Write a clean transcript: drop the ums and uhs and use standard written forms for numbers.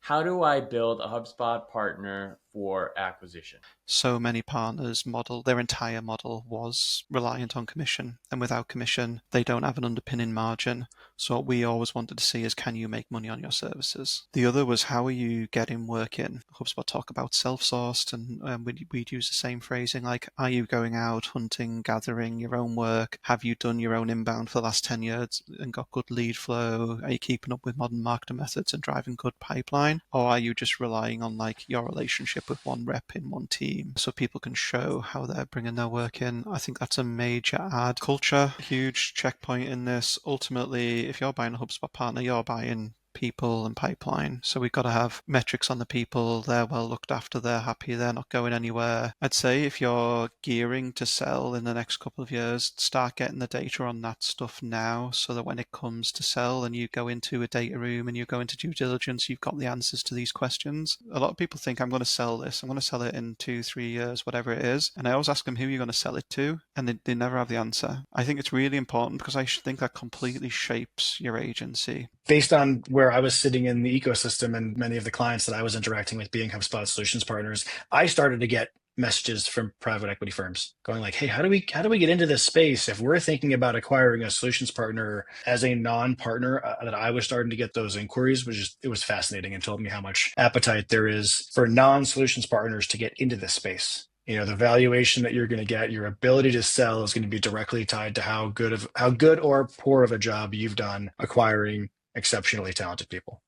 How do I build a HubSpot partner for acquisition? So many partners model, their entire model was reliant on commission. And without commission, they don't have an underpinning margin. So what we always wanted to see is, can you make money on your services? The other was, how are you getting work in? HubSpot talk about self-sourced, and we'd use the same phrasing like, are you going out hunting, gathering your own work? Have you done your own inbound for the last 10 years and got good lead flow? Are you keeping up with modern marketing methods and driving good pipeline? Or are you just relying on like your relationship with one rep in one team so people can show how they're bringing their work in? I think that's a major add. Culture, huge checkpoint in this. Ultimately, if you're buying a HubSpot partner, you're buying people and pipeline. So we've got to have metrics on the people. They're well looked after. They're happy. They're not going anywhere. I'd say if you're gearing to sell in the next couple of years, start getting the data on that stuff now so that when it comes to sell and you go into a data room and you go into due diligence, you've got the answers to these questions. A lot of people think, I'm going to sell this. I'm going to sell it in 2-3 years, whatever it is. And I always ask them, who are you going to sell it to? And they never have the answer. I think it's really important because I think that completely shapes your agency. Based on where I was sitting in the ecosystem and many of the clients that I was interacting with being HubSpot Solutions Partners, I started to get messages from private equity firms going like, hey, how do we get into this space? If we're thinking about acquiring a solutions partner as a non-partner, that I was starting to get those inquiries, it was fascinating, and told me how much appetite there is for non-solutions partners to get into this space. The valuation that you're going to get, your ability to sell is going to be directly tied to how good or poor of a job you've done acquiring exceptionally talented people.